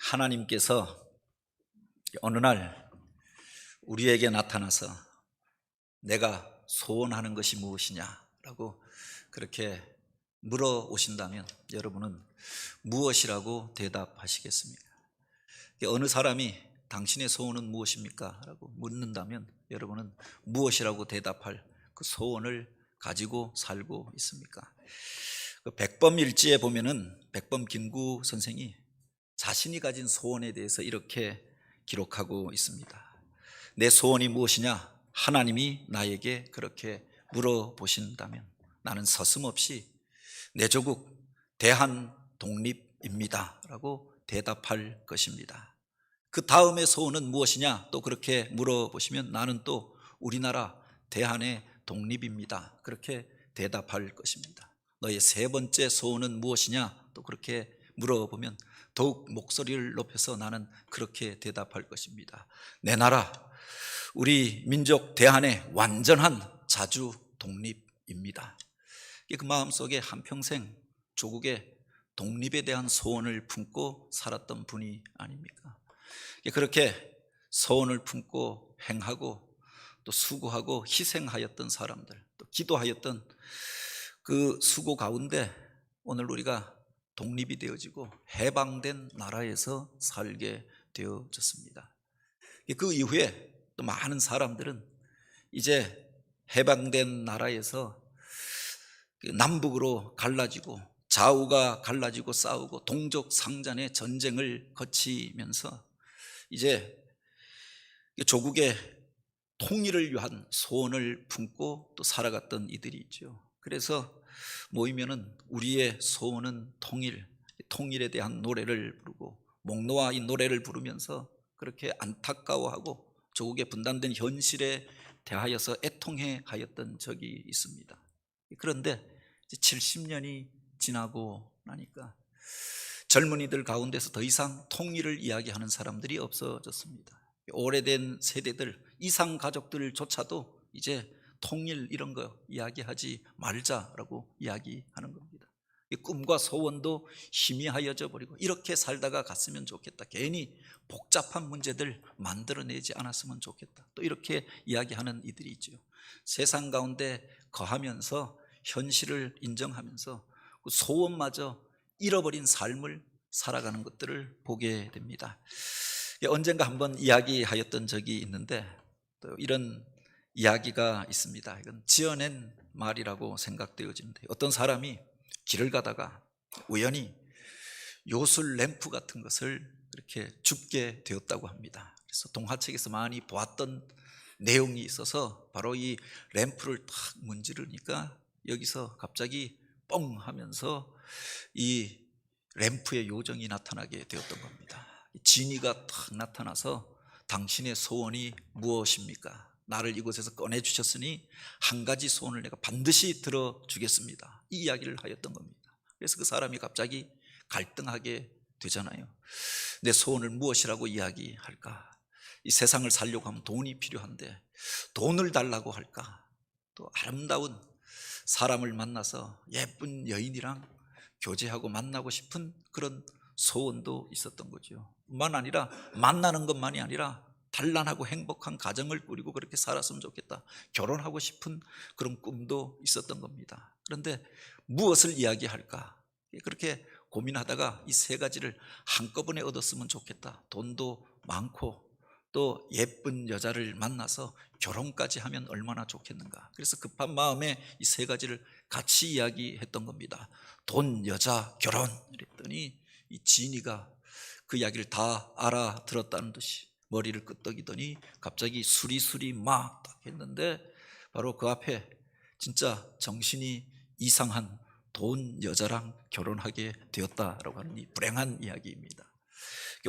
하나님께서 어느 날 우리에게 나타나서 내가 소원하는 것이 무엇이냐라고 그렇게 물어오신다면 여러분은 무엇이라고 대답하시겠습니까? 어느 사람이 당신의 소원은 무엇입니까? 라고 묻는다면 여러분은 무엇이라고 대답할 그 소원을 가지고 살고 있습니까? 그 백범일지에 보면은 백범 김구 선생이 자신이 가진 소원에 대해서 이렇게 기록하고 있습니다. 내 소원이 무엇이냐? 하나님이 나에게 그렇게 물어보신다면 나는 서슴없이 내 조국 대한 독립입니다 라고 대답할 것입니다. 그 다음의 소원은 무엇이냐? 또 그렇게 물어보시면 나는 또 우리나라 대한의 독립입니다 그렇게 대답할 것입니다. 너의 세 번째 소원은 무엇이냐? 또 그렇게 물어보면 더욱 목소리를 높여서 나는 그렇게 대답할 것입니다. 내 나라 우리 민족 대한의 완전한 자주 독립입니다. 그 마음속에 한평생 조국의 독립에 대한 소원을 품고 살았던 분이 아닙니까? 그렇게 소원을 품고 행하고 또 수고하고 희생하였던 사람들, 또 기도하였던 그 수고 가운데 오늘 우리가 독립이 되어지고 해방된 나라에서 살게 되어졌습니다. 그 이후에 또 많은 사람들은 이제 해방된 나라에서 남북으로 갈라지고 좌우가 갈라지고 싸우고 동족 상잔의 전쟁을 거치면서 이제 조국의 통일을 위한 소원을 품고 또 살아갔던 이들이 있죠. 그래서 모이면은 우리의 소원은 통일, 통일에 대한 노래를 부르고 목 놓아 이 노래를 부르면서 그렇게 안타까워하고 조국의 분단된 현실에 대하여서 애통해 하였던 적이 있습니다. 그런데 70년이 지나고 나니까 젊은이들 가운데서 더 이상 통일을 이야기하는 사람들이 없어졌습니다. 오래된 세대들, 이상 가족들조차도 이제 통일 이런 거 이야기하지 말자라고 이야기하는 겁니다. 꿈과 소원도 희미하여져 버리고 이렇게 살다가 갔으면 좋겠다. 괜히 복잡한 문제들 만들어내지 않았으면 좋겠다. 또 이렇게 이야기하는 이들이 있죠. 세상 가운데 거하면서 현실을 인정하면서 그 소원마저 잃어버린 삶을 살아가는 것들을 보게 됩니다. 언젠가 한번 이야기하였던 적이 있는데 또 이런 이야기가 있습니다. 이건 지어낸 말이라고 생각되어집니다. 어떤 사람이 길을 가다가 우연히 요술 램프 같은 것을 이렇게 줍게 되었다고 합니다. 그래서 동화책에서 많이 보았던 내용이 있어서 바로 이 램프를 탁 문지르니까 여기서 갑자기 뻥 하면서 이 램프의 요정이 나타나게 되었던 겁니다. 지니가 탁 나타나서 당신의 소원이 무엇입니까? 나를 이곳에서 꺼내주셨으니 한 가지 소원을 내가 반드시 들어주겠습니다. 이 이야기를 하였던 겁니다. 그래서 그 사람이 갑자기 갈등하게 되잖아요. 내 소원을 무엇이라고 이야기할까? 이 세상을 살려고 하면 돈이 필요한데 돈을 달라고 할까? 또 아름다운 사람을 만나서 예쁜 여인이랑 교제하고 만나고 싶은 그런 소원도 있었던 거죠. 뿐만 아니라 만나는 것만이 아니라 단란하고 행복한 가정을 꾸리고 그렇게 살았으면 좋겠다. 결혼하고 싶은 그런 꿈도 있었던 겁니다. 그런데 무엇을 이야기할까? 그렇게 고민하다가 이 세 가지를 한꺼번에 얻었으면 좋겠다. 돈도 많고 또 예쁜 여자를 만나서 결혼까지 하면 얼마나 좋겠는가. 그래서 급한 마음에 이 세 가지를 같이 이야기했던 겁니다. 돈, 여자, 결혼 이랬더니 이 지니가 그 이야기를 다 알아들었다는 듯이 머리를 끄덕이더니 갑자기 수리수리 막 딱 했는데 바로 그 앞에 진짜 정신이 이상한 돈 여자랑 결혼하게 되었다라고 하는 이 불행한 이야기입니다.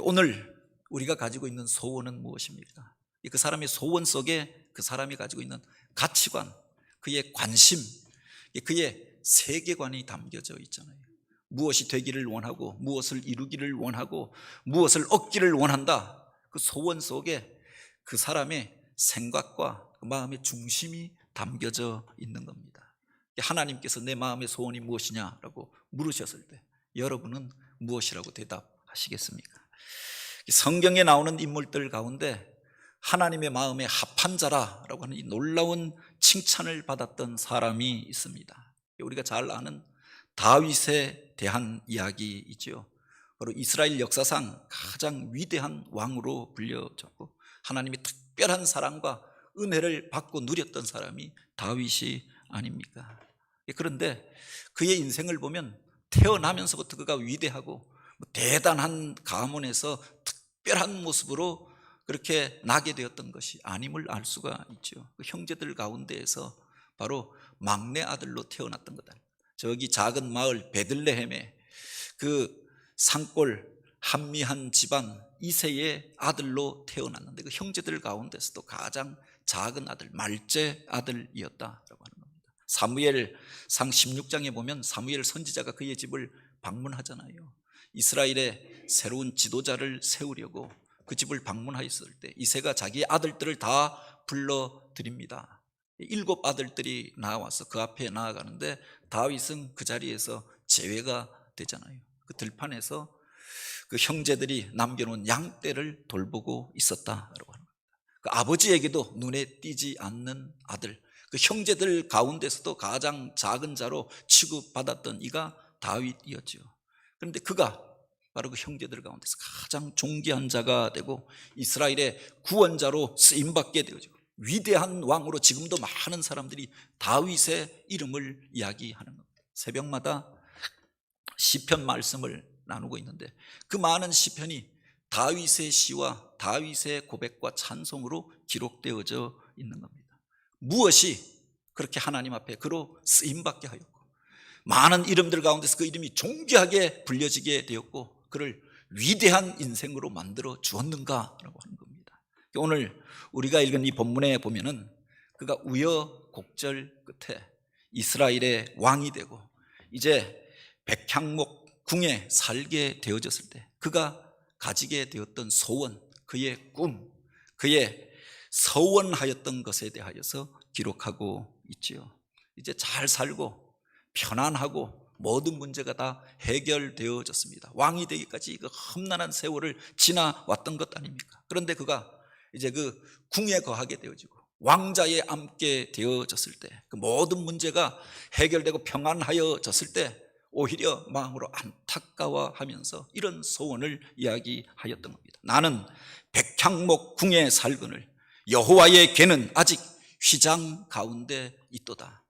오늘 우리가 가지고 있는 소원은 무엇입니까? 그 사람의 소원 속에 그 사람이 가지고 있는 가치관, 그의 관심, 그의 세계관이 담겨져 있잖아요. 무엇이 되기를 원하고 무엇을 이루기를 원하고 무엇을 얻기를 원한다. 그 소원 속에 그 사람의 생각과 그 마음의 중심이 담겨져 있는 겁니다. 하나님께서 내 마음의 소원이 무엇이냐라고 물으셨을 때 여러분은 무엇이라고 대답하시겠습니까? 성경에 나오는 인물들 가운데 하나님의 마음에 합한 자라라고 하는 이 놀라운 칭찬을 받았던 사람이 있습니다. 우리가 잘 아는 다윗에 대한 이야기이죠. 바로 이스라엘 역사상 가장 위대한 왕으로 불려졌고 하나님의 특별한 사랑과 은혜를 받고 누렸던 사람이 다윗이 아닙니까? 그런데 그의 인생을 보면 태어나면서부터 그가 위대하고 대단한 가문에서 특별한 모습으로 그렇게 나게 되었던 것이 아님을 알 수가 있죠. 그 형제들 가운데에서 바로 막내 아들로 태어났던 거다. 저기 작은 마을 베들레헴에 그 산골 한미한 집안 이세의 아들로 태어났는데 그 형제들 가운데서도 가장 작은 아들, 말째 아들이었다라고 하는 겁니다. 사무엘상 16장에 보면 사무엘 선지자가 그의 집을 방문하잖아요. 이스라엘의 새로운 지도자를 세우려고 그 집을 방문하였을 때 이새가 자기 아들들을 다 불러드립니다. 7 아들들이 나와서 그 앞에 나아가는데 다윗은 그 자리에서 제외가 되잖아요. 그 들판에서 그 형제들이 남겨놓은 양떼를 돌보고 있었다라고 하는 겁니다. 그 아버지에게도 눈에 띄지 않는 아들, 그 형제들 가운데서도 가장 작은 자로 취급받았던 이가 다윗이었죠. 그런데 그가 바로 그 형제들 가운데서 가장 존귀한 자가 되고 이스라엘의 구원자로 쓰임받게 되어지고 위대한 왕으로 지금도 많은 사람들이 다윗의 이름을 이야기하는 겁니다. 새벽마다 시편 말씀을 나누고 있는데 그 많은 시편이 다윗의 시와 다윗의 고백과 찬송으로 기록되어져 있는 겁니다. 무엇이 그렇게 하나님 앞에 그로 쓰임받게 하였고 많은 이름들 가운데서 그 이름이 존귀하게 불려지게 되었고 그를 위대한 인생으로 만들어 주었는가라고 하는 겁니다. 오늘 우리가 읽은 이 본문에 보면은 그가 우여곡절 끝에 이스라엘의 왕이 되고 이제 백향목 궁에 살게 되어졌을 때 그가 가지게 되었던 소원, 그의 꿈, 그의 서원하였던 것에 대하여서 기록하고 있지요. 이제 잘 살고 편안하고 모든 문제가 다 해결되어졌습니다. 왕이 되기까지 그 험난한 세월을 지나왔던 것 아닙니까? 그런데 그가 이제 그 궁에 거하게 되어지고 왕자에 앉게 되어졌을 때 그 모든 문제가 해결되고 평안하여졌을 때 오히려 마음으로 안타까워하면서 이런 소원을 이야기하였던 겁니다. 나는 백향목 궁에 살거늘 여호와의 궤는 아직 휘장 가운데 있도다.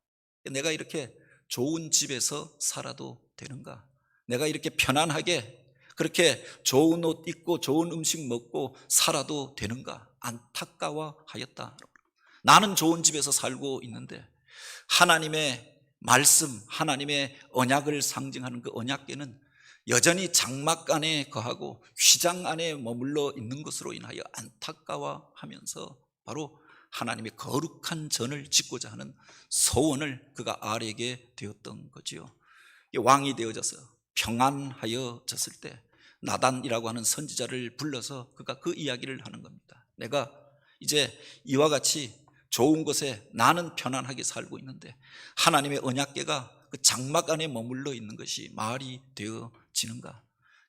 내가 이렇게 좋은 집에서 살아도 되는가? 내가 이렇게 편안하게 그렇게 좋은 옷 입고 좋은 음식 먹고 살아도 되는가? 안타까워하였다. 나는 좋은 집에서 살고 있는데 하나님의 말씀, 하나님의 언약을 상징하는 그 언약궤는 여전히 장막 안에 거하고 휘장 안에 머물러 있는 것으로 인하여 안타까워하면서 바로 하나님의 거룩한 전을 짓고자 하는 소원을 그가 아뢰게 되었던 거지요. 왕이 되어져서 평안하여졌을 때 나단이라고 하는 선지자를 불러서 그가 그 이야기를 하는 겁니다. 내가 이제 이와 같이 좋은 곳에 나는 편안하게 살고 있는데 하나님의 언약궤가 그 장막 안에 머물러 있는 것이 말이 되어지는가?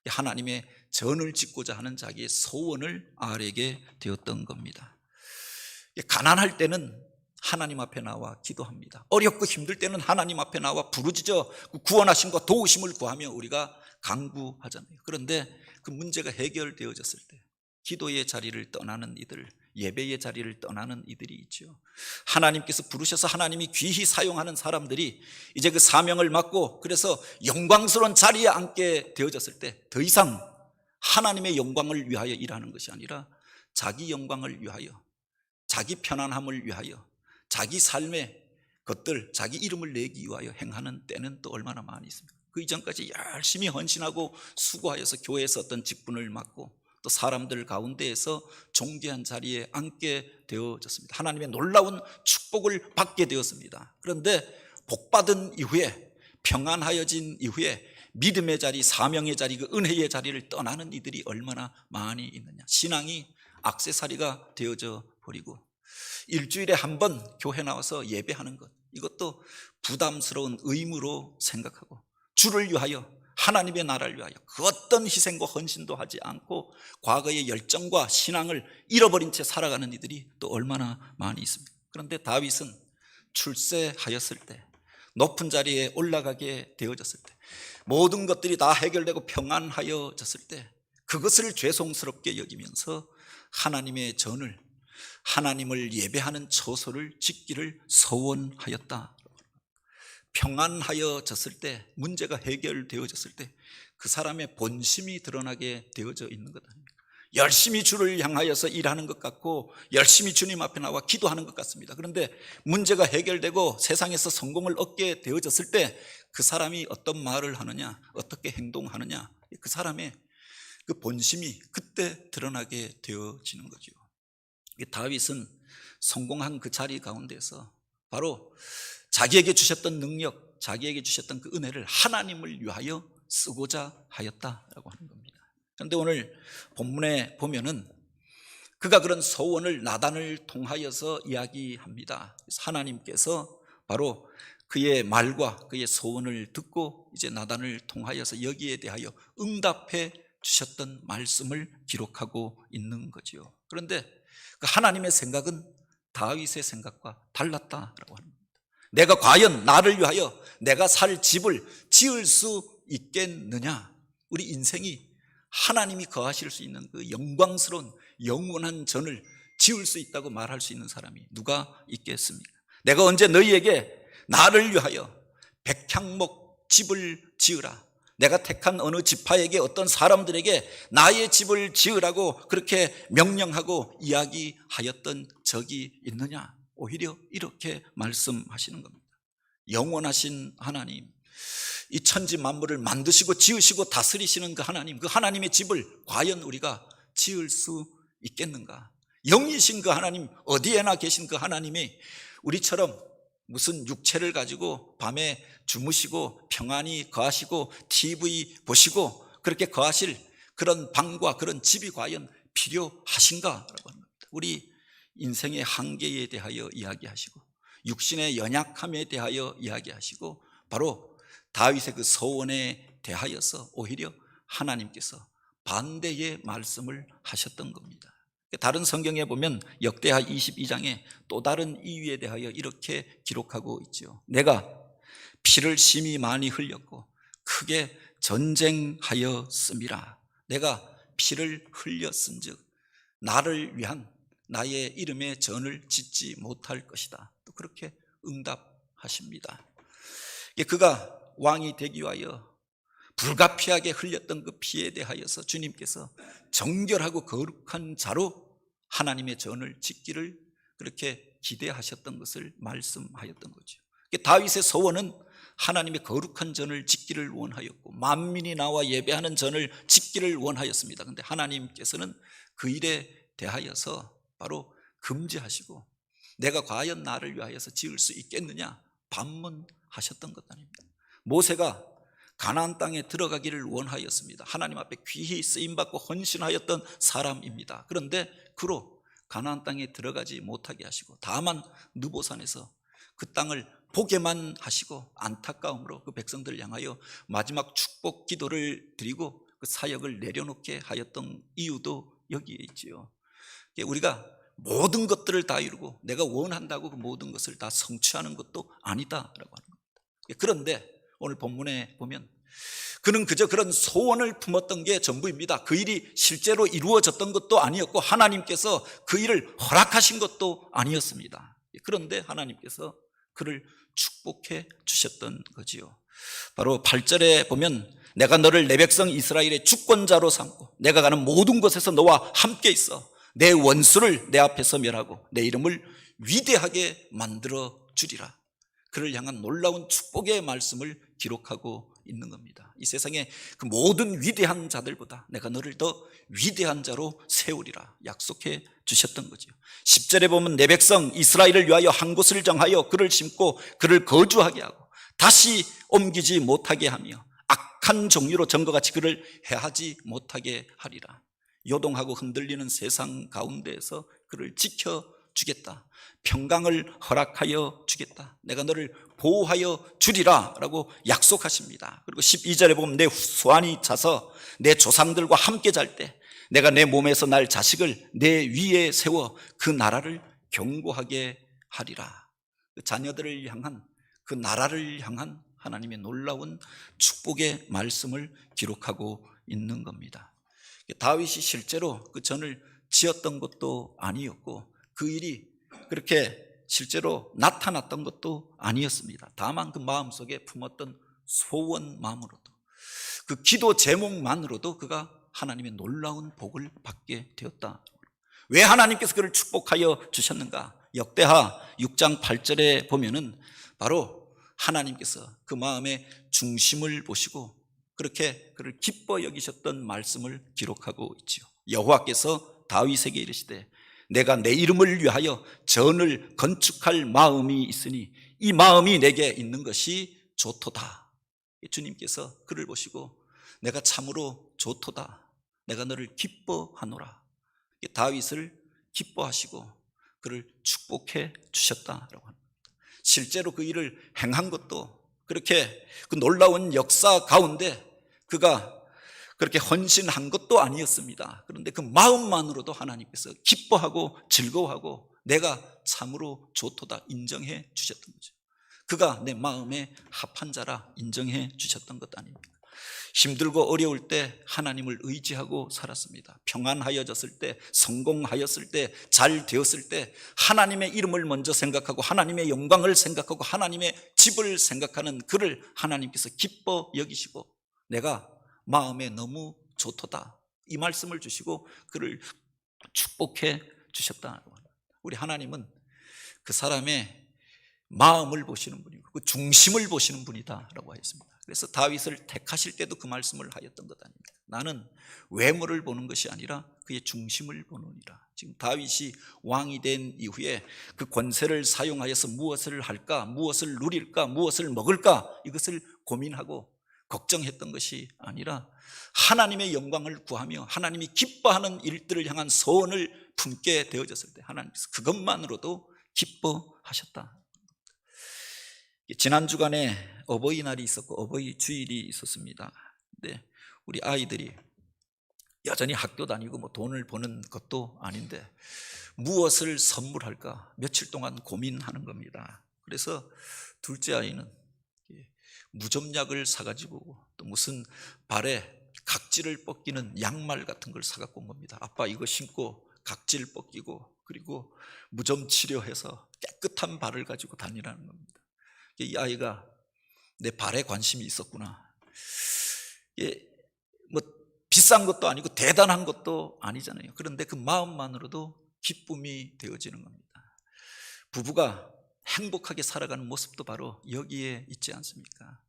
하나님의 전을 짓고자 하는 자기의 소원을 아뢰게 되었던 겁니다. 가난할 때는 하나님 앞에 나와 기도합니다. 어렵고 힘들 때는 하나님 앞에 나와 부르짖어 구원하심과 도우심을 구하며 우리가 간구하잖아요. 그런데 그 문제가 해결되어졌을 때 기도의 자리를 떠나는 이들, 예배의 자리를 떠나는 이들이 있죠. 하나님께서 부르셔서 하나님이 귀히 사용하는 사람들이 이제 그 사명을 맡고 그래서 영광스러운 자리에 앉게 되어졌을 때 더 이상 하나님의 영광을 위하여 일하는 것이 아니라 자기 영광을 위하여, 자기 편안함을 위하여, 자기 삶의 것들, 자기 이름을 내기 위하여 행하는 때는 또 얼마나 많이 있습니까? 그 이전까지 열심히 헌신하고 수고하여서 교회에서 어떤 직분을 맡고 또 사람들 가운데에서 존귀한 자리에 앉게 되어졌습니다. 하나님의 놀라운 축복을 받게 되었습니다. 그런데 복받은 이후에 평안하여진 이후에 믿음의 자리, 사명의 자리, 그 은혜의 자리를 떠나는 이들이 얼마나 많이 있느냐. 신앙이 액세서리가 되어져 버리고 일주일에 한 번 교회 나와서 예배하는 것, 이것도 부담스러운 의무로 생각하고 주를 위하여 하나님의 나라를 위하여 그 어떤 희생과 헌신도 하지 않고 과거의 열정과 신앙을 잃어버린 채 살아가는 이들이 또 얼마나 많이 있습니까? 그런데 다윗은 출세하였을 때, 높은 자리에 올라가게 되어졌을 때, 모든 것들이 다 해결되고 평안하여졌을 때 그것을 죄송스럽게 여기면서 하나님의 전을, 하나님을 예배하는 처소를 짓기를 소원하였다. 평안하여졌을 때, 문제가 해결되어졌을 때 그 사람의 본심이 드러나게 되어져 있는 것 아닙니까? 열심히 주를 향하여서 일하는 것 같고 열심히 주님 앞에 나와 기도하는 것 같습니다. 그런데 문제가 해결되고 세상에서 성공을 얻게 되어졌을 때 그 사람이 어떤 말을 하느냐, 어떻게 행동하느냐, 그 사람의 그 본심이 그때 드러나게 되어지는 거죠. 다윗은 성공한 그 자리 가운데서 바로 자기에게 주셨던 능력, 자기에게 주셨던 그 은혜를 하나님을 위하여 쓰고자 하였다라고 하는 겁니다. 그런데 오늘 본문에 보면은 그가 그런 소원을 나단을 통하여서 이야기합니다. 그래서 하나님께서 바로 그의 말과 그의 소원을 듣고 이제 나단을 통하여서 여기에 대하여 응답해 주셨던 말씀을 기록하고 있는 거지요. 그런데 그 하나님의 생각은 다윗의 생각과 달랐다라고 하는 겁니다. 내가 과연 나를 위하여 내가 살 집을 지을 수 있겠느냐? 우리 인생이 하나님이 거하실 수 있는 그 영광스러운 영원한 전을 지을 수 있다고 말할 수 있는 사람이 누가 있겠습니까? 내가 언제 너희에게 나를 위하여 백향목 집을 지으라, 내가 택한 어느 지파에게 어떤 사람들에게 나의 집을 지으라고 그렇게 명령하고 이야기하였던 적이 있느냐? 오히려 이렇게 말씀하시는 겁니다. 영원하신 하나님, 이 천지 만물을 만드시고 지으시고 다스리시는 그 하나님의 집을 과연 우리가 지을 수 있겠는가? 영이신 그 하나님, 어디에나 계신 그 하나님이 우리처럼 무슨 육체를 가지고 밤에 주무시고 평안히 거하시고 TV 보시고 그렇게 거하실 그런 방과 그런 집이 과연 필요하신가라고 합니다. 우리 인생의 한계에 대하여 이야기하시고 육신의 연약함에 대하여 이야기하시고 바로 다윗의 그 소원에 대하여서 오히려 하나님께서 반대의 말씀을 하셨던 겁니다. 다른 성경에 보면 역대하 22장에 또 다른 이유에 대하여 이렇게 기록하고 있죠. 내가 피를 심히 많이 흘렸고 크게 전쟁하였음이라. 내가 피를 흘렸은즉 나를 위한 나의 이름의 전을 짓지 못할 것이다. 또 그렇게 응답하십니다. 그가 왕이 되기 위하여 불가피하게 흘렸던 그 피에 대하여서 주님께서 정결하고 거룩한 자로 하나님의 전을 짓기를 그렇게 기대하셨던 것을 말씀하였던 거죠. 다윗의 소원은 하나님의 거룩한 전을 짓기를 원하였고 만민이 나와 예배하는 전을 짓기를 원하였습니다. 그런데 하나님께서는 그 일에 대하여서 바로 금지하시고 내가 과연 나를 위하여서 지을 수 있겠느냐 반문하셨던 것 아닙니다. 모세가 가나안 땅에 들어가기를 원하였습니다. 하나님 앞에 귀히 쓰임받고 헌신하였던 사람입니다. 그런데 그로 가나안 땅에 들어가지 못하게 하시고 다만 느보산에서 그 땅을 보게만 하시고 안타까움으로 그 백성들을 향하여 마지막 축복 기도를 드리고 그 사역을 내려놓게 하였던 이유도 여기에 있지요. 우리가 모든 것들을 다 이루고 내가 원한다고 그 모든 것을 다 성취하는 것도 아니다라고 하는 겁니다. 그런데 오늘 본문에 보면 그는 그저 그런 소원을 품었던 게 전부입니다. 그 일이 실제로 이루어졌던 것도 아니었고 하나님께서 그 일을 허락하신 것도 아니었습니다. 그런데 하나님께서 그를 축복해 주셨던 거지요. 바로 8절에 보면 내가 너를 내 백성 이스라엘의 주권자로 삼고 내가 가는 모든 곳에서 너와 함께 있어 내 원수를 내 앞에서 멸하고 내 이름을 위대하게 만들어 주리라. 그를 향한 놀라운 축복의 말씀을 기록하고 있는 겁니다. 이 세상의 그 모든 위대한 자들보다 내가 너를 더 위대한 자로 세우리라 약속해 주셨던 거죠. 10절에 보면 내 백성 이스라엘을 위하여 한 곳을 정하여 그를 심고 그를 거주하게 하고 다시 옮기지 못하게 하며 악한 종류로 전과 같이 그를 해하지 못하게 하리라. 요동하고 흔들리는 세상 가운데에서 그를 지켜주겠다. 평강을 허락하여 주겠다. 내가 너를 보호하여 주리라 라고 약속하십니다. 그리고 12절에 보면 내 수완이 차서 내 조상들과 함께 잘 때 내가 내 몸에서 날 자식을 내 위에 세워 그 나라를 견고하게 하리라. 그 자녀들을 향한, 그 나라를 향한 하나님의 놀라운 축복의 말씀을 기록하고 있는 겁니다. 다윗이 실제로 그 전을 지었던 것도 아니었고 그 일이 그렇게 실제로 나타났던 것도 아니었습니다. 다만 그 마음속에 품었던 소원만으로도, 그 기도 제목만으로도 그가 하나님의 놀라운 복을 받게 되었다. 왜 하나님께서 그를 축복하여 주셨는가? 역대하 6장 8절에 보면은 바로 하나님께서 그 마음의 중심을 보시고 그렇게 그를 기뻐 여기셨던 말씀을 기록하고 있지요. 여호와께서 다윗에게 이르시되 내가 내 이름을 위하여 전을 건축할 마음이 있으니 이 마음이 내게 있는 것이 좋도다. 주님께서 그를 보시고 내가 참으로 좋도다. 내가 너를 기뻐하노라. 다윗을 기뻐하시고 그를 축복해 주셨다라고 합니다. 실제로 그 일을 행한 것도 그렇게 그 놀라운 역사 가운데 그가 그렇게 헌신한 것도 아니었습니다. 그런데 그 마음만으로도 하나님께서 기뻐하고 즐거워하고 내가 참으로 좋도다 인정해 주셨던 거죠. 그가 내 마음에 합한 자라 인정해 주셨던 것 아닙니까? 힘들고 어려울 때 하나님을 의지하고 살았습니다. 평안하여졌을 때, 성공하였을 때, 잘 되었을 때 하나님의 이름을 먼저 생각하고 하나님의 영광을 생각하고 하나님의 집을 생각하는 그를 하나님께서 기뻐 여기시고 내가 마음에 너무 좋도다 이 말씀을 주시고 그를 축복해 주셨다. 우리 하나님은 그 사람의 마음을 보시는 분이고 그 중심을 보시는 분이다라고 하였습니다. 그래서 다윗을 택하실 때도 그 말씀을 하였던 것 아닙니까? 나는 외모를 보는 것이 아니라 그의 중심을 보느니라. 지금 다윗이 왕이 된 이후에 그 권세를 사용하여서 무엇을 할까, 무엇을 누릴까, 무엇을 먹을까 이것을 고민하고 걱정했던 것이 아니라 하나님의 영광을 구하며 하나님이 기뻐하는 일들을 향한 소원을 품게 되어졌을 때 하나님께서 그것만으로도 기뻐하셨다. 지난 주간에 어버이날이 있었고 어버이 주일이 있었습니다. 근데 우리 아이들이 여전히 학교 다니고 뭐 돈을 버는 것도 아닌데 무엇을 선물할까 며칠 동안 고민하는 겁니다. 그래서 둘째 아이는 무좀약을 사가지고 또 무슨 발에 각질을 벗기는 양말 같은 걸 사갖고 온 겁니다. 아빠 이거 신고 각질 벗기고 그리고 무좀 치료해서 깨끗한 발을 가지고 다니라는 겁니다. 이 아이가 내 발에 관심이 있었구나. 이게 뭐 비싼 것도 아니고 대단한 것도 아니잖아요. 그런데 그 마음만으로도 기쁨이 되어지는 겁니다. 부부가 행복하게 살아가는 모습도 바로 여기에 있지 않습니까?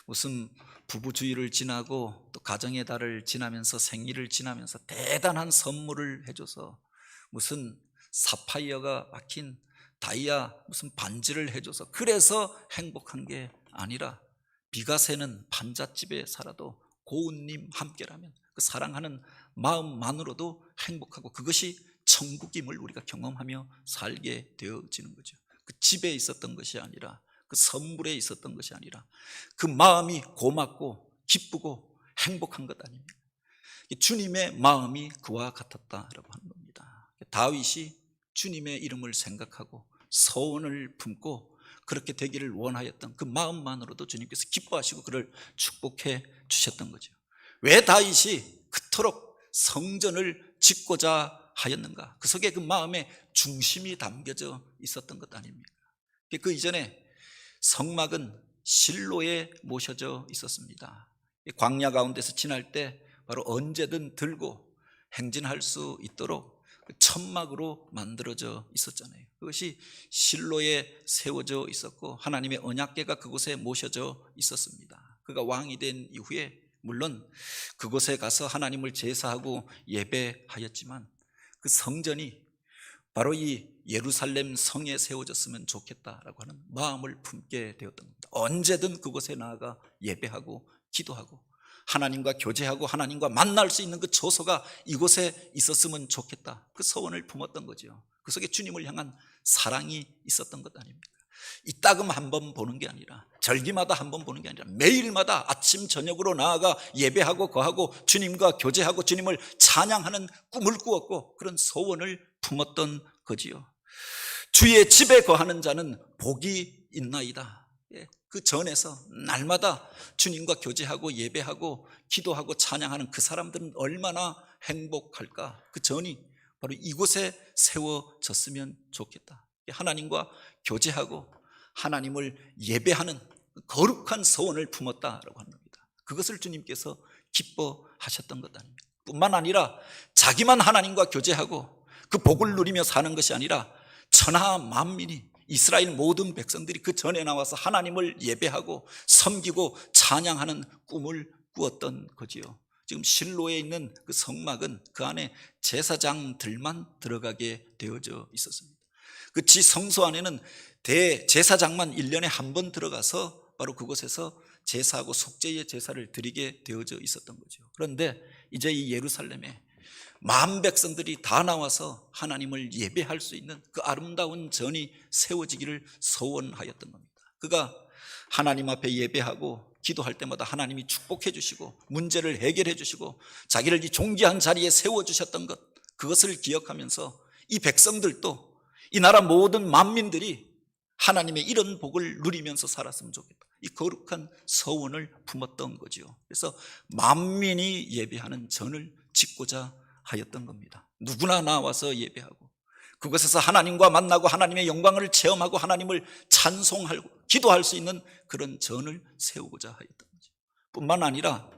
무슨 부부주의를 지나고 또 가정의 달을 지나면서 생일을 지나면서 대단한 선물을 해줘서 무슨 사파이어가 박힌 다이아 무슨 반지를 해줘서 그래서 행복한 게 아니라 비가 새는 반잣집에 살아도 고운님 함께라면 그 사랑하는 마음만으로도 행복하고 그것이 천국임을 우리가 경험하며 살게 되어지는 거죠. 그 집에 있었던 것이 아니라 그 선물에 있었던 것이 아니라 그 마음이 고맙고 기쁘고 행복한 것 아닙니까? 주님의 마음이 그와 같았다라고 하는 겁니다. 다윗이 주님의 이름을 생각하고 소원을 품고 그렇게 되기를 원하였던 그 마음만으로도 주님께서 기뻐하시고 그를 축복해 주셨던 거죠. 왜 다윗이 그토록 성전을 짓고자 하였는가? 그 속에 그 마음의 중심이 담겨져 있었던 것 아닙니까? 그 이전에 성막은 실로에 모셔져 있었습니다. 광야 가운데서 지날 때 바로 언제든 들고 행진할 수 있도록 천막으로 만들어져 있었잖아요. 그것이 실로에 세워져 있었고 하나님의 언약궤가 그곳에 모셔져 있었습니다. 그가 왕이 된 이후에 물론 그곳에 가서 하나님을 제사하고 예배하였지만 그 성전이 바로 이 예루살렘 성에 세워졌으면 좋겠다라고 하는 마음을 품게 되었던 겁니다. 언제든 그곳에 나아가 예배하고 기도하고 하나님과 교제하고 하나님과 만날 수 있는 그 처소가 이곳에 있었으면 좋겠다. 그 소원을 품었던 거죠. 그 속에 주님을 향한 사랑이 있었던 것 아닙니까? 이따금 한 번 보는 게 아니라, 절기마다 한 번 보는 게 아니라 매일마다 아침 저녁으로 나아가 예배하고 거하고 주님과 교제하고 주님을 찬양하는 꿈을 꾸었고 그런 소원을 품었던 거지요. 주의 집에 거하는 자는 복이 있나이다. 그 전에서 날마다 주님과 교제하고 예배하고 기도하고 찬양하는 그 사람들은 얼마나 행복할까. 그 전이 바로 이곳에 세워졌으면 좋겠다. 하나님과 교제하고 하나님을 예배하는 거룩한 소원을 품었다라고 하는 겁니다. 그것을 주님께서 기뻐하셨던 것 아닙니까? 뿐만 아니라 자기만 하나님과 교제하고 그 복을 누리며 사는 것이 아니라 천하 만민이, 이스라엘 모든 백성들이 그 전에 나와서 하나님을 예배하고 섬기고 찬양하는 꿈을 꾸었던 거지요. 지금 실로에 있는 그 성막은 그 안에 제사장들만 들어가게 되어져 있었습니다. 그 지성소 안에는 대제사장만 1년에 한 번 들어가서 바로 그곳에서 제사하고 속죄의 제사를 드리게 되어져 있었던 거죠. 그런데 이제 이 예루살렘에 만 백성들이 다 나와서 하나님을 예배할 수 있는 그 아름다운 전이 세워지기를 소원하였던 겁니다. 그가 하나님 앞에 예배하고 기도할 때마다 하나님이 축복해 주시고 문제를 해결해 주시고 자기를 이 존귀한 자리에 세워주셨던 것, 그것을 기억하면서 이 백성들도 이 나라 모든 만민들이 하나님의 이런 복을 누리면서 살았으면 좋겠다. 이 거룩한 소원을 품었던 거죠. 그래서 만민이 예배하는 전을 짓고자 하였던 겁니다. 누구나 나와서 예배하고 그곳에서 하나님과 만나고 하나님의 영광을 체험하고 하나님을 찬송하고 기도할 수 있는 그런 전을 세우고자 하였던 거죠. 뿐만 아니라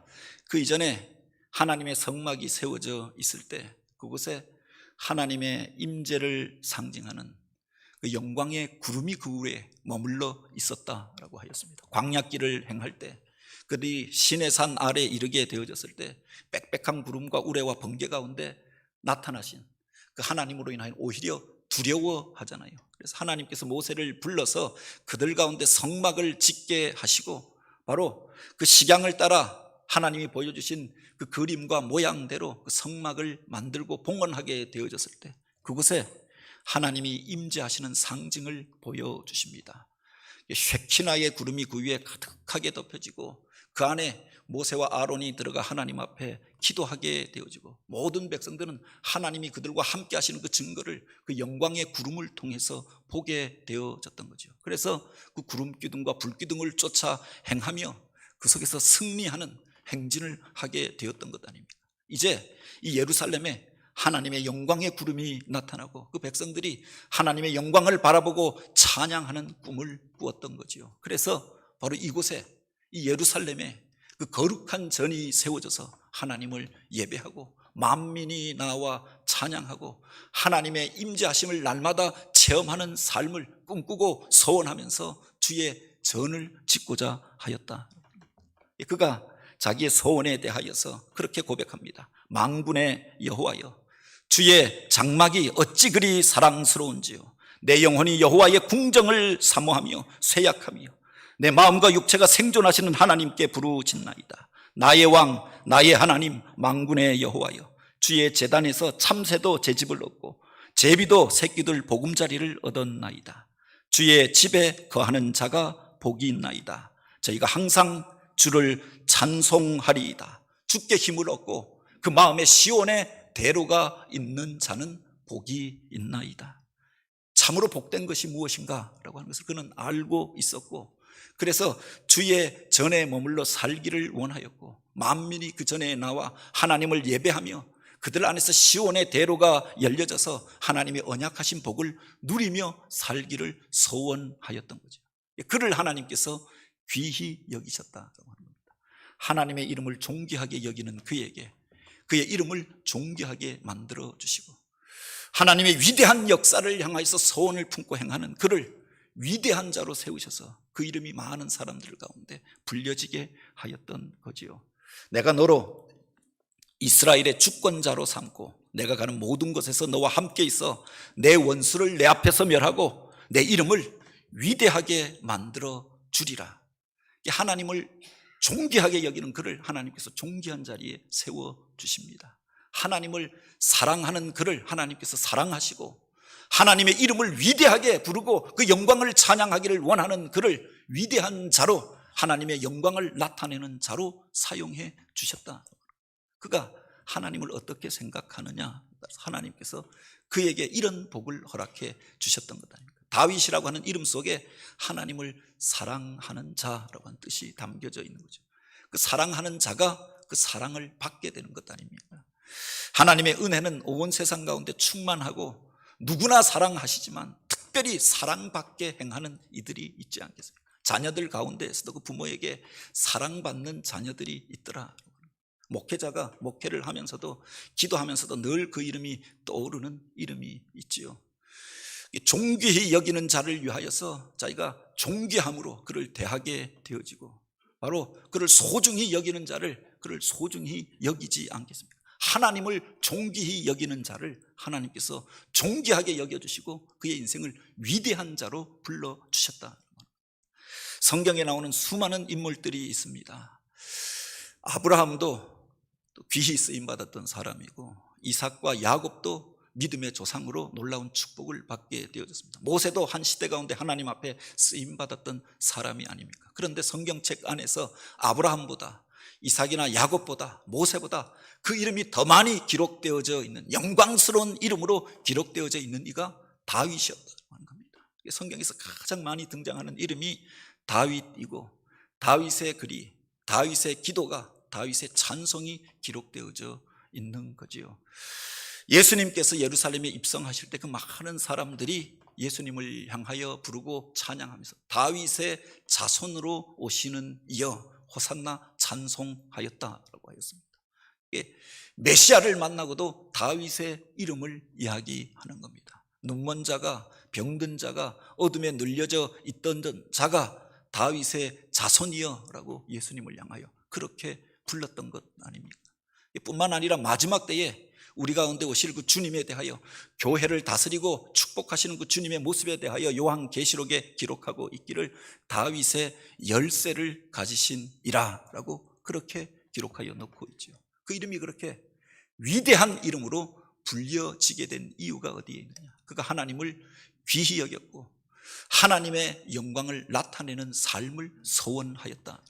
그 이전에 하나님의 성막이 세워져 있을 때 그곳에 하나님의 임재를 상징하는 그 영광의 구름이 그 위에 머물러 있었다라고 하였습니다. 광야길을 행할 때 그들이 시내산 아래에 이르게 되어졌을 때 빽빽한 구름과 우레와 번개 가운데 나타나신 그 하나님으로 인하여 오히려 두려워하잖아요. 그래서 하나님께서 모세를 불러서 그들 가운데 성막을 짓게 하시고 바로 그 식양을 따라 하나님이 보여주신 그 그림과 모양대로 그 성막을 만들고 봉헌하게 되어졌을 때 그곳에 하나님이 임재하시는 상징을 보여주십니다. 쉐키나의 구름이 그 위에 가득하게 덮여지고 그 안에 모세와 아론이 들어가 하나님 앞에 기도하게 되어지고 모든 백성들은 하나님이 그들과 함께 하시는 그 증거를 그 영광의 구름을 통해서 보게 되어졌던 거죠. 그래서 그 구름 기둥과 불 기둥을 쫓아 행하며 그 속에서 승리하는 행진을 하게 되었던 것 아닙니까? 이제 이 예루살렘에 하나님의 영광의 구름이 나타나고 그 백성들이 하나님의 영광을 바라보고 찬양하는 꿈을 꾸었던 거지요. 그래서 바로 이곳에 이 예루살렘에 그 거룩한 전이 세워져서 하나님을 예배하고 만민이 나와 찬양하고 하나님의 임재하심을 날마다 체험하는 삶을 꿈꾸고 소원하면서 주의 전을 짓고자 하였다. 그가 자기의 소원에 대하여서 그렇게 고백합니다. 만군의 여호와여, 주의 장막이 어찌 그리 사랑스러운지요. 내 영혼이 여호와의 궁정을 사모하며 쇠약하며 내 마음과 육체가 생존하시는 하나님께 부르짖나이다. 나의 왕, 나의 하나님, 만군의 여호와여, 주의 제단에서 참새도 제 집을 얻고 제비도 새끼들 보금자리를 얻었나이다. 주의 집에 거하는 자가 복이 있나이다. 저희가 항상 주를 찬송하리이다. 주께 힘을 얻고 그 마음에 시온의 대로가 있는 자는 복이 있나이다. 참으로 복된 것이 무엇인가 라고 하는 것을 그는 알고 있었고 그래서 주의 전에 머물러 살기를 원하였고 만민이 그 전에 나와 하나님을 예배하며 그들 안에서 시온의 대로가 열려져서 하나님의 언약하신 복을 누리며 살기를 소원하였던 거죠. 그를 하나님께서 귀히 여기셨다고 하는 겁니다. 하나님의 이름을 존귀하게 여기는 그에게 그의 이름을 존귀하게 만들어 주시고 하나님의 위대한 역사를 향하여서 소원을 품고 행하는 그를 위대한 자로 세우셔서 그 이름이 많은 사람들 가운데 불려지게 하였던 거지요. 내가 너로 이스라엘의 주권자로 삼고 내가 가는 모든 곳에서 너와 함께 있어 내 원수를 내 앞에서 멸하고 내 이름을 위대하게 만들어 주리라. 하나님을 존귀하게 여기는 그를 하나님께서 존귀한 자리에 세워주십니다. 하나님을 사랑하는 그를 하나님께서 사랑하시고 하나님의 이름을 위대하게 부르고 그 영광을 찬양하기를 원하는 그를 위대한 자로, 하나님의 영광을 나타내는 자로 사용해 주셨다. 그가 하나님을 어떻게 생각하느냐, 하나님께서 그에게 이런 복을 허락해 주셨던 것 아닙니까? 다윗이라고 하는 이름 속에 하나님을 사랑하는 자라고 하는 뜻이 담겨져 있는 거죠. 그 사랑하는 자가 그 사랑을 받게 되는 것 아닙니까? 하나님의 은혜는 온 세상 가운데 충만하고 누구나 사랑하시지만 특별히 사랑받게 행하는 이들이 있지 않겠습니까? 자녀들 가운데에서도 그 부모에게 사랑받는 자녀들이 있더라. 목회자가 목회를 하면서도 기도하면서도 늘 그 이름이 떠오르는 이름이 있지요. 존귀히 여기는 자를 위하여서 자기가 존귀함으로 그를 대하게 되어지고, 바로 그를 소중히 여기는 자를 그를 소중히 여기지 않겠습니까? 하나님을 존귀히 여기는 자를 하나님께서 존귀하게 여겨주시고 그의 인생을 위대한 자로 불러주셨다. 성경에 나오는 수많은 인물들이 있습니다. 아브라함도 귀히 쓰임받았던 사람이고, 이삭과 야곱도 믿음의 조상으로 놀라운 축복을 받게 되어졌습니다. 모세도 한 시대 가운데 하나님 앞에 쓰임받았던 사람이 아닙니까? 그런데 성경책 안에서 아브라함보다, 이삭이나 야곱보다, 모세보다 그 이름이 더 많이 기록되어져 있는, 영광스러운 이름으로 기록되어져 있는 이가 다윗이었다는 겁니다. 성경에서 가장 많이 등장하는 이름이 다윗이고, 다윗의 글이, 다윗의 기도가, 다윗의 찬송이 기록되어져 있는 거지요. 예수님께서 예루살렘에 입성하실 때 그 많은 사람들이 예수님을 향하여 부르고 찬양하면서 다윗의 자손으로 오시는 이여 호산나 찬송하였다라고 하였습니다. 메시아를 만나고도 다윗의 이름을 이야기하는 겁니다. 눈먼 자가, 병든 자가, 어둠에 눌려져 있던 자가 다윗의 자손이여라고 예수님을 향하여 그렇게 불렀던 것 아닙니까? 뿐만 아니라 마지막 때에 우리 가운데 오실 그 주님에 대하여, 교회를 다스리고 축복하시는 그 주님의 모습에 대하여 요한계시록에 기록하고 있기를 다윗의 열쇠를 가지신 이라 라고 그렇게 기록하여 놓고 있죠. 그 이름이 그렇게 위대한 이름으로 불려지게 된 이유가 어디에 있느냐? 그가 하나님을 귀히 여겼고 하나님의 영광을 나타내는 삶을 소원하였다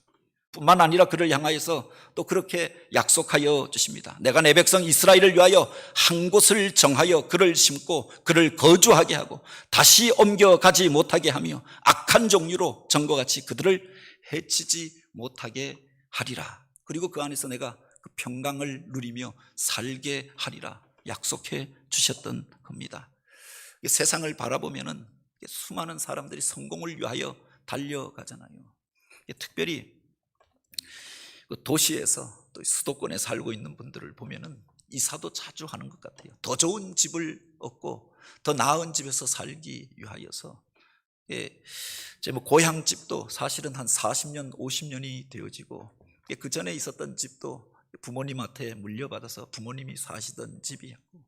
뿐만 아니라 그를 향하여서 또 그렇게 약속하여 주십니다. 내가 내 백성 이스라엘을 위하여 한 곳을 정하여 그를 심고 그를 거주하게 하고 다시 옮겨가지 못하게 하며 악한 종류로 전과 같이 그들을 해치지 못하게 하리라. 그리고 그 안에서 내가 그 평강을 누리며 살게 하리라 약속해 주셨던 겁니다. 세상을 바라보면은 수많은 사람들이 성공을 위하여 달려가잖아요. 특별히 도시에서 또 수도권에 살고 있는 분들을 보면은 이사도 자주 하는 것 같아요. 더 좋은 집을 얻고 더 나은 집에서 살기 위하여서. 제 고향집도 사실은 한 40년, 50년이 되어지고, 그 전에 있었던 집도 부모님한테 물려받아서 부모님이 사시던 집이었고,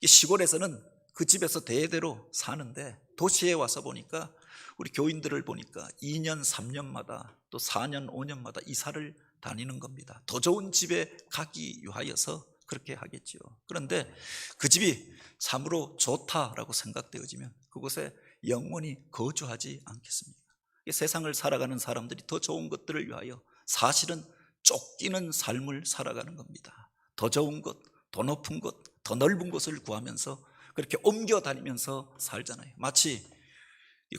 시골에서는 그 집에서 대대로 사는데 도시에 와서 보니까 우리 교인들을 보니까 2년, 3년마다 또 4년, 5년마다 이사를 다니는 겁니다. 더 좋은 집에 가기 위하여서 그렇게 하겠지요. 그런데 그 집이 참으로 좋다라고 생각되어지면 그곳에 영원히 거주하지 않겠습니까? 세상을 살아가는 사람들이 더 좋은 것들을 위하여 사실은 쫓기는 삶을 살아가는 겁니다. 더 좋은 것, 더 높은 것, 더 넓은 곳을 구하면서 그렇게 옮겨 다니면서 살잖아요. 마치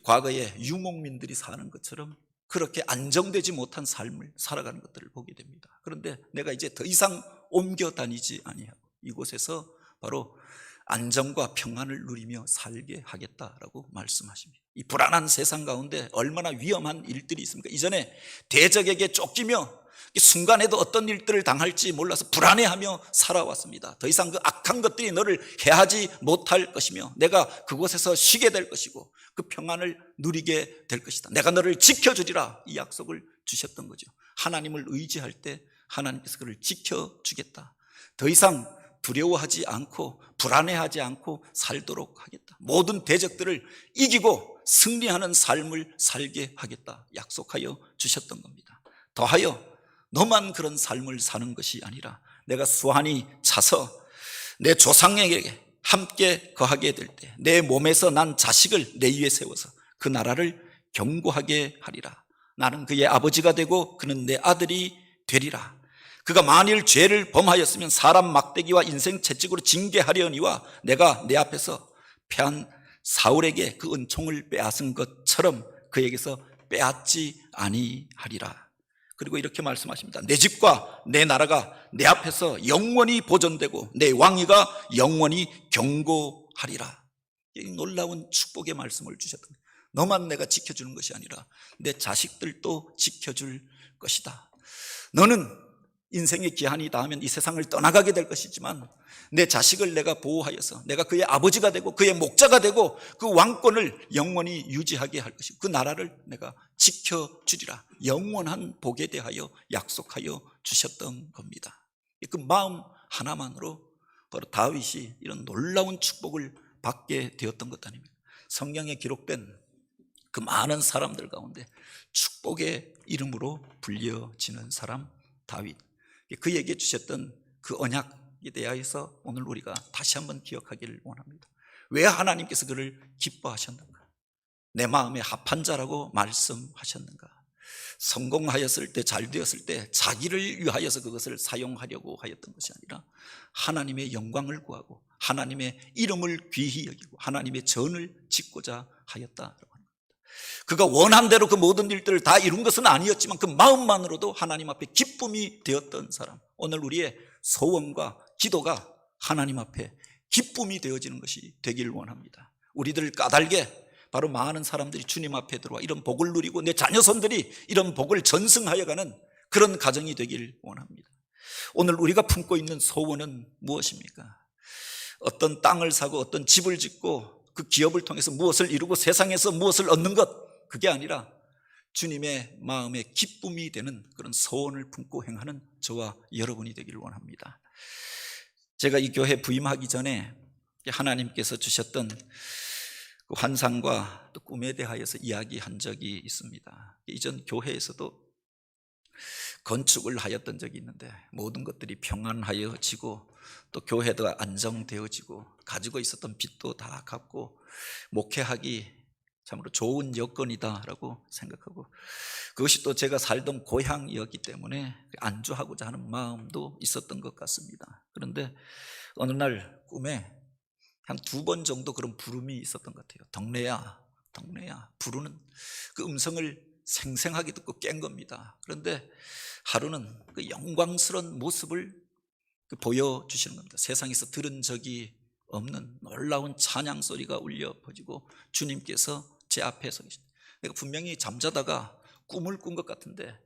과거에 유목민들이 사는 것처럼 그렇게 안정되지 못한 삶을 살아가는 것들을 보게 됩니다. 그런데 내가 이제 더 이상 옮겨 다니지 아니하고 이곳에서 바로 안정과 평안을 누리며 살게 하겠다라고 말씀하십니다. 이 불안한 세상 가운데 얼마나 위험한 일들이 있습니까? 이전에 대적에게 쫓기며 순간에도 어떤 일들을 당할지 몰라서 불안해하며 살아왔습니다. 더 이상 그 악한 것들이 너를 해하지 못할 것이며 내가 그곳에서 쉬게 될 것이고 그 평안을 누리게 될 것이다. 내가 너를 지켜주리라 이 약속을 주셨던 거죠. 하나님을 의지할 때 하나님께서 그를 지켜주겠다. 더 이상 두려워하지 않고 불안해하지 않고 살도록 하겠다. 모든 대적들을 이기고 승리하는 삶을 살게 하겠다 약속하여 주셨던 겁니다. 더하여 너만 그런 삶을 사는 것이 아니라 내가 수완이 차서 내 조상에게 함께 거하게 될 때 내 몸에서 난 자식을 내 위에 세워서 그 나라를 견고하게 하리라. 나는 그의 아버지가 되고 그는 내 아들이 되리라. 그가 만일 죄를 범하였으면 사람 막대기와 인생 채찍으로 징계하려니와 내가 내 앞에서 패한 사울에게 그 은총을 빼앗은 것처럼 그에게서 빼앗지 아니하리라. 그리고 이렇게 말씀하십니다. 내 집과 내 나라가 내 앞에서 영원히 보존되고 내 왕위가 영원히 견고하리라. 이 놀라운 축복의 말씀을 주셨던 거예요. 너만 내가 지켜주는 것이 아니라 내 자식들도 지켜줄 것이다. 너는 인생의 기한이 닿으면 이 세상을 떠나가게 될 것이지만 내 자식을 내가 보호하여서 내가 그의 아버지가 되고 그의 목자가 되고 그 왕권을 영원히 유지하게 할 것이고 그 나라를 내가 지켜주리라. 영원한 복에 대하여 약속하여 주셨던 겁니다. 그 마음 하나만으로 바로 다윗이 이런 놀라운 축복을 받게 되었던 것 아닙니까? 성경에 기록된 그 많은 사람들 가운데 축복의 이름으로 불려지는 사람 다윗, 그에게 주셨던 그 언약에 대하여서 오늘 우리가 다시 한번 기억하기를 원합니다. 왜 하나님께서 그를 기뻐하셨는가? 내 마음에 합한 자라고 말씀하셨는가? 성공하였을 때, 잘 되었을 때 자기를 위하여서 그것을 사용하려고 하였던 것이 아니라 하나님의 영광을 구하고 하나님의 이름을 귀히 여기고 하나님의 전을 짓고자 하였다라고 합니다. 그가 원한 대로 그 모든 일들을 다 이룬 것은 아니었지만 그 마음만으로도 하나님 앞에 기쁨이 되었던 사람. 오늘 우리의 소원과 기도가 하나님 앞에 기쁨이 되어지는 것이 되길 원합니다. 우리들 까닭에 바로 많은 사람들이 주님 앞에 들어와 이런 복을 누리고 내 자녀손들이 이런 복을 전승하여 가는 그런 가정이 되길 원합니다. 오늘 우리가 품고 있는 소원은 무엇입니까? 어떤 땅을 사고 어떤 집을 짓고 그 기업을 통해서 무엇을 이루고 세상에서 무엇을 얻는 것, 그게 아니라 주님의 마음에 기쁨이 되는 그런 소원을 품고 행하는 저와 여러분이 되기를 원합니다. 제가 이 교회 부임하기 전에 하나님께서 주셨던 그 환상과 또 꿈에 대하여서 이야기한 적이 있습니다. 이전 교회에서도 건축을 하였던 적이 있는데 모든 것들이 평안하여지고 또 교회도 안정되어지고 가지고 있었던 빚도 다 갚고 목회하기 참으로 좋은 여건이다라고 생각하고 그것이 또 제가 살던 고향이었기 때문에 안주하고자 하는 마음도 있었던 것 같습니다. 그런데 어느 날 꿈에 한 2번 정도 그런 부름이 있었던 것 같아요. 덕래야, 덕래야 부르는 그 음성을 생생하게 듣고 깬 겁니다. 그런데 하루는 그 영광스러운 모습을 보여주시는 겁니다. 세상에서 들은 적이 없는 놀라운 찬양 소리가 울려 퍼지고 주님께서 제 앞에 서 계십니다. 내가 분명히 잠자다가 꿈을 꾼 것 같은데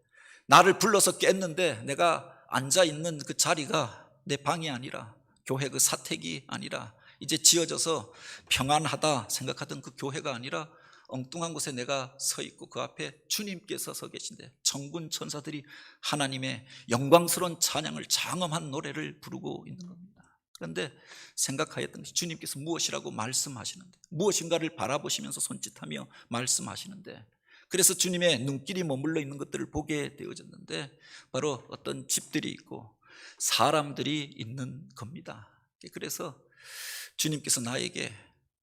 나를 불러서 깼는데 내가 앉아있는 그 자리가 내 방이 아니라 교회 그 사택이 아니라 이제 지어져서 평안하다 생각하던 그 교회가 아니라 엉뚱한 곳에 내가 서 있고 그 앞에 주님께서 서 계신데 천군 천사들이 하나님의 영광스러운 찬양을 장엄한 노래를 부르고 있는 겁니다. 그런데 생각하였던 것이 주님께서 무엇이라고 말씀하시는데 무엇인가를 바라보시면서 손짓하며 말씀하시는데 그래서 주님의 눈길이 머물러 있는 것들을 보게 되어졌는데 바로 어떤 집들이 있고 사람들이 있는 겁니다. 그래서 주님께서 나에게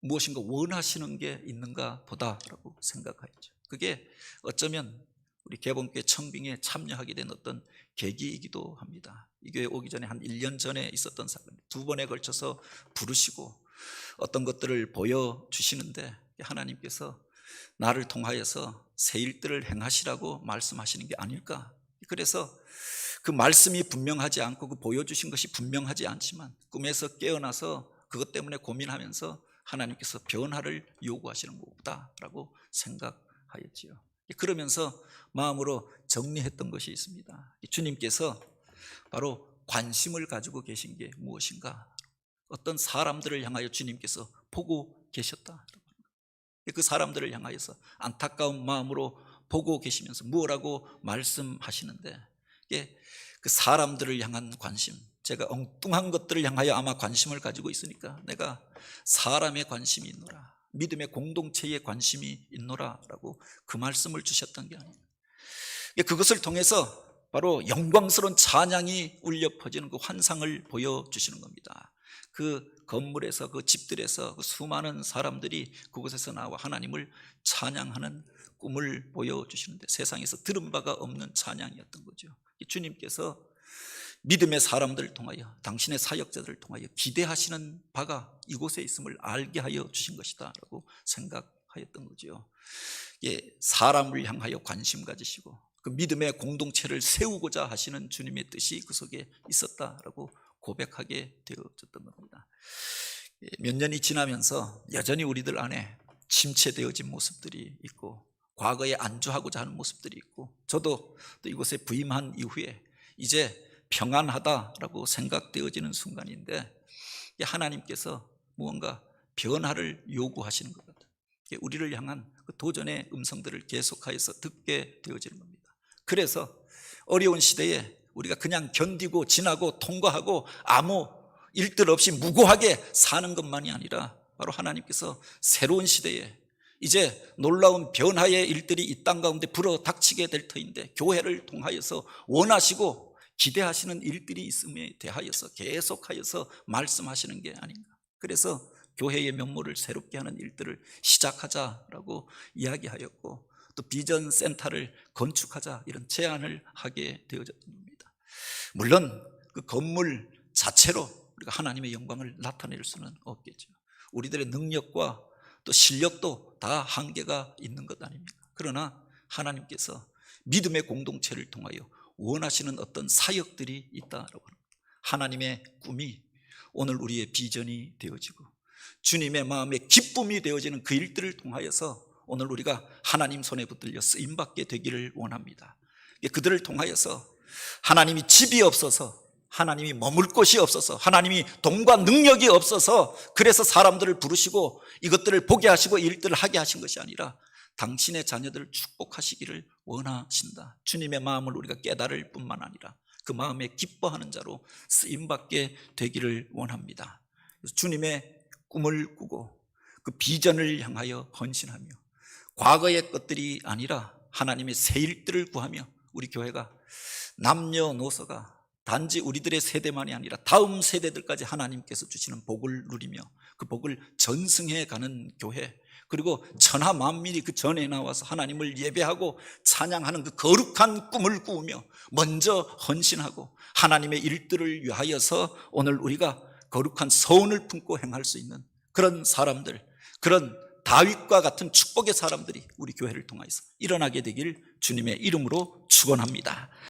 무엇인가 원하시는 게 있는가 보다라고 생각하였죠. 그게 어쩌면 우리 개봉교회 청빙에 참여하게 된 어떤 계기이기도 합니다. 이 교회 오기 전에 한 1년 전에 있었던 사건, 2번에 걸쳐서 부르시고 어떤 것들을 보여주시는데 하나님께서 나를 통하여서 새 일들을 행하시라고 말씀하시는 게 아닐까. 그래서 그 말씀이 분명하지 않고 그 보여주신 것이 분명하지 않지만 꿈에서 깨어나서 그것 때문에 고민하면서 하나님께서 변화를 요구하시는 것보다라고 생각하였지요. 그러면서 마음으로 정리했던 것이 있습니다. 주님께서 바로 관심을 가지고 계신 게 무엇인가? 어떤 사람들을 향하여 주님께서 보고 계셨다. 그 사람들을 향하여서 안타까운 마음으로 보고 계시면서 뭐라고 말씀하시는데 이게 그 사람들을 향한 관심, 제가 엉뚱한 것들을 향하여 아마 관심을 가지고 있으니까 내가 사람의 관심이 있노라, 믿음의 공동체에 관심이 있노라 라고 그 말씀을 주셨던 게 아닙니다. 그것을 통해서 바로 영광스러운 찬양이 울려 퍼지는 그 환상을 보여주시는 겁니다. 그 건물에서 그 집들에서 그 수많은 사람들이 그곳에서 나와 하나님을 찬양하는 꿈을 보여주시는데 세상에서 들은 바가 없는 찬양이었던 거죠. 주님께서 믿음의 사람들을 통하여 당신의 사역자들을 통하여 기대하시는 바가 이곳에 있음을 알게 하여 주신 것이다 라고 생각하였던 거죠. 사람을 향하여 관심 가지시고 그 믿음의 공동체를 세우고자 하시는 주님의 뜻이 그 속에 있었다라고 고백하게 되어졌던 겁니다. 몇 년이 지나면서 여전히 우리들 안에 침체되어진 모습들이 있고 과거에 안주하고자 하는 모습들이 있고 저도 또 이곳에 부임한 이후에 이제 평안하다라고 생각되어지는 순간인데 하나님께서 무언가 변화를 요구하시는 것 같아요. 우리를 향한 그 도전의 음성들을 계속하여서 듣게 되어지는 겁니다. 그래서 어려운 시대에 우리가 그냥 견디고 지나고 통과하고 아무 일들 없이 무고하게 사는 것만이 아니라 바로 하나님께서 새로운 시대에 이제 놀라운 변화의 일들이 이 땅 가운데 불어 닥치게 될 터인데 교회를 통하여서 원하시고 기대하시는 일들이 있음에 대하여서 계속하여서 말씀하시는 게 아닌가. 그래서 교회의 면모를 새롭게 하는 일들을 시작하자라고 이야기하였고 또 비전 센터를 건축하자 이런 제안을 하게 되어졌던 겁니다. 물론 그 건물 자체로 우리가 하나님의 영광을 나타낼 수는 없겠죠. 우리들의 능력과 또 실력도 다 한계가 있는 것 아닙니까? 그러나 하나님께서 믿음의 공동체를 통하여 원하시는 어떤 사역들이 있다라고 합니다. 하나님의 꿈이 오늘 우리의 비전이 되어지고 주님의 마음에 기쁨이 되어지는 그 일들을 통하여서 오늘 우리가 하나님 손에 붙들려 쓰임받게 되기를 원합니다. 그들을 통하여서 하나님이 집이 없어서 하나님이 머물 곳이 없어서 하나님이 돈과 능력이 없어서 그래서 사람들을 부르시고 이것들을 보게 하시고 일들을 하게 하신 것이 아니라 당신의 자녀들을 축복하시기를 원하신다. 주님의 마음을 우리가 깨달을 뿐만 아니라 그 마음에 기뻐하는 자로 쓰임받게 되기를 원합니다. 그래서 주님의 꿈을 꾸고 그 비전을 향하여 헌신하며 과거의 것들이 아니라 하나님의 새 일들을 구하며 우리 교회가 남녀노소가 단지 우리들의 세대만이 아니라 다음 세대들까지 하나님께서 주시는 복을 누리며 그 복을 전승해 가는 교회, 그리고 천하 만민이 그 전에 나와서 하나님을 예배하고 찬양하는 그 거룩한 꿈을 꾸며 먼저 헌신하고 하나님의 일들을 위하여서 오늘 우리가 거룩한 서원을 품고 행할 수 있는 그런 사람들, 그런 다윗과 같은 축복의 사람들이 우리 교회를 통해서 일어나게 되길 주님의 이름으로 축원합니다.